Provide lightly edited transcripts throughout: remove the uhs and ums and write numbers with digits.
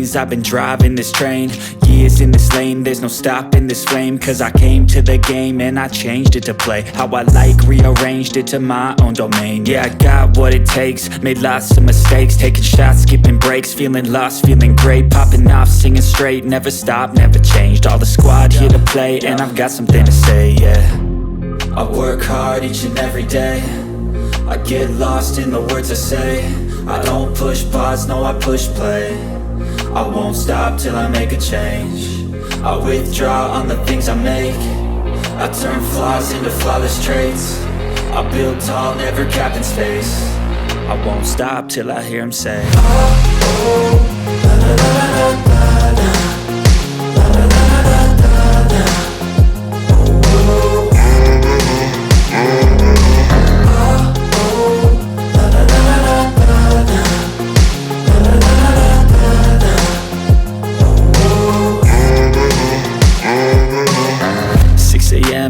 veins, I've been driving this train. Years in this lane, there's no stopping this flame. Cause I came to the game and I changed it to play how I like, rearranged it to my own domain. Yeah, I got what it takes, made lots of mistakes, taking shots, skipping breaks, feeling lost, feeling great, popping off, singing straight, never stopped, never changed. All the squad here to play and I've got something to say, yeah. I work hard each and every day, I get lost in the words I say. I don't push pause, no I push play. I won't stop till I make a change. I withdraw on the things I make. I turn flaws into flawless traits. I build tall, never capped in space. I won't stop till I hear him say, oh, oh, la, la, la, la, la, la, la, la, la, la, la, la.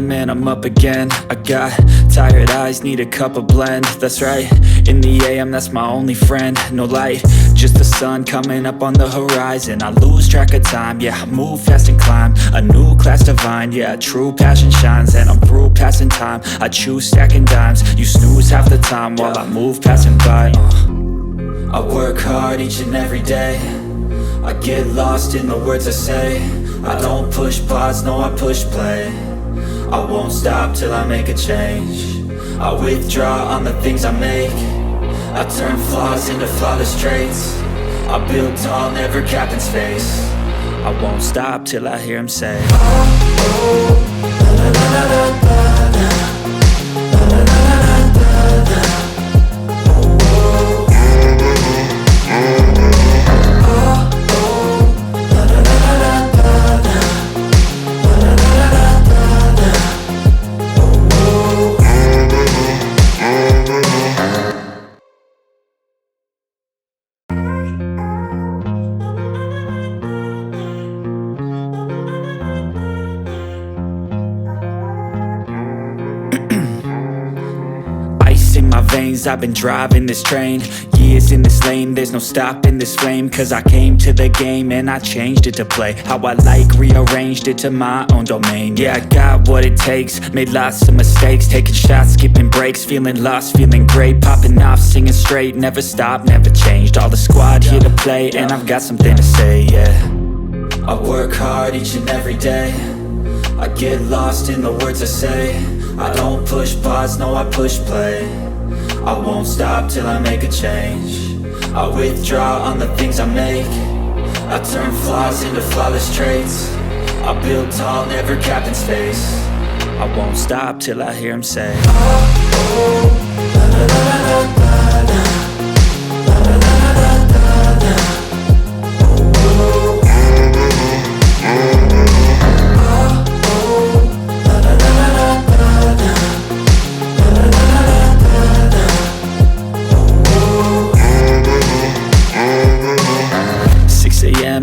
And I'm up again. I got tired eyes, need a cup of blend. That's right, in the AM, that's my only friend. No light, just the sun coming up on the horizon. I lose track of time, yeah, I move fast and climb a new class divine, yeah, true passion shines. And I'm through passing time, I choose stacking dimes. You snooze half the time while I move passing by. I work hard each and every day, I get lost in the words I say. I don't push pause, no I push play. I won't stop till I make a change. I withdraw on the things I make. I turn flaws into flawless traits. I build tall, never capped in space. I won't stop till I hear him say, oh, oh, la, la, la, la, la, la, la, la, la, la, la, la. I've been driving this train, years in this lane, there's no stopping this flame. Cause I came to the game and I changed it to play how I like, rearranged it to my own domain. Yeah, I got what it takes, made lots of mistakes, taking shots, skipping breaks, feeling lost, feeling great, popping off, singing straight, never stopped, never changed. All the squad here to play and I've got something to say, yeah. I work hard each and every day, I get lost in the words I say. I don't push pause, no I push play. I won't stop till I make a change. I withdraw on the things I make. I turn flaws into flawless traits. I build tall, never capped in space. I won't stop till I hear him say, oh, oh, la, la, la, la, la, la, la, la, la, la, la, la.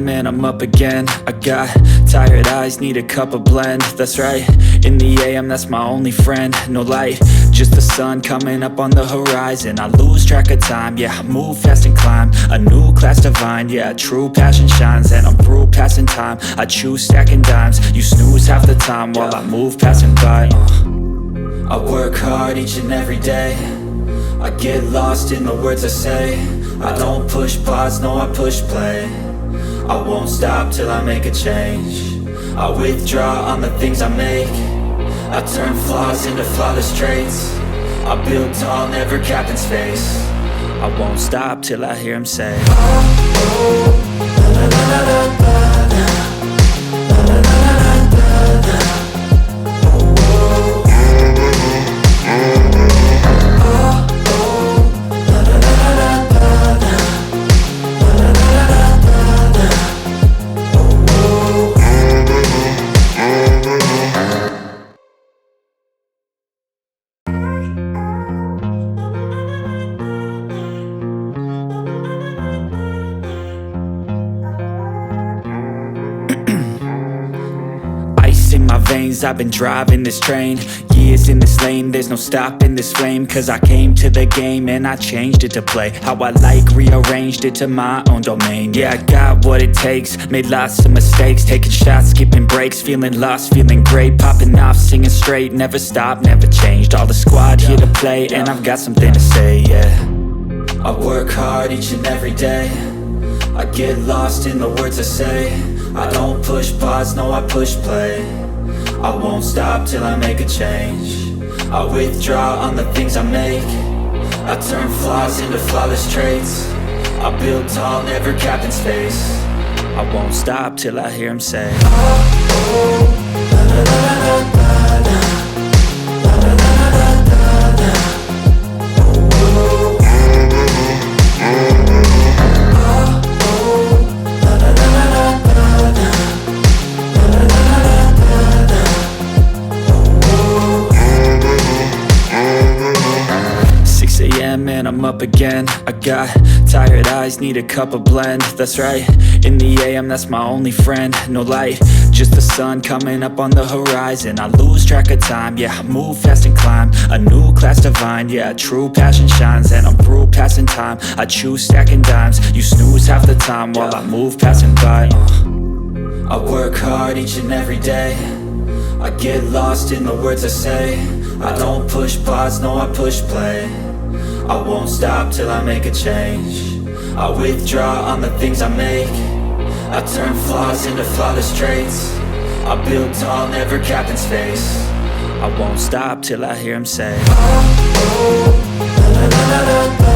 And I'm up again. I got tired eyes, need a cup of blend. That's right, in the AM, that's my only friend. No light, just the sun coming up on the horizon. I lose track of time, yeah, I move fast and climb a new class divine, yeah, true passion shines. And I'm through passing time, I choose stacking dimes. You snooze half the time while I move passing by. I work hard each and every day, I get lost in the words I say. I don't push pause, no I push play. I won't stop till I make a change. I withdraw on the things I make. I turn flaws into flawless traits. I build tall, never capped in space. I won't stop till I hear him say, oh, oh, la, la, la, la, la, la, la, la, la, la, la, la. I've been driving this train, is in this lane, there's no stopping this flame. Cause I came to the game and I changed it to play how I like, rearranged it to my own domain. Yeah, I got what it takes, made lots of mistakes, taking shots, skipping breaks, feeling lost, feeling great, popping off, singing straight, never stopped, never changed. All the squad here to play, and I've got something to say, yeah. I work hard each and every day, I get lost in the words I say. I don't push pause, no, I push play. I won't stop till I make a change. I withdraw on the things I make. I turn flaws into flawless traits. I build tall, never capped in space. I won't stop till I hear him say, oh, oh, la la la la la la, la la la la la la, oh, oh, la la la la la la, la la la la la la, oh, oh. 6 a.m. and I'm up again. I got tired eyes, need a cup of blend. That's right, in the AM, that's my only friend. No light, just the sun coming up on the horizon. I lose track of time, yeah, I move fast and climb a new class divine, yeah, true passion shines. And I'm through passing time, I choose stacking dimes. You snooze half the time while I move passing by. I work hard each and every day, I get lost in the words I say. I don't push pause, no, I push play. I won't stop till I make a change. I withdraw on the things I make. I turn flaws into flawless traits. I build tall, never capped in space. I won't stop till I hear him say, oh, oh, la la la la la.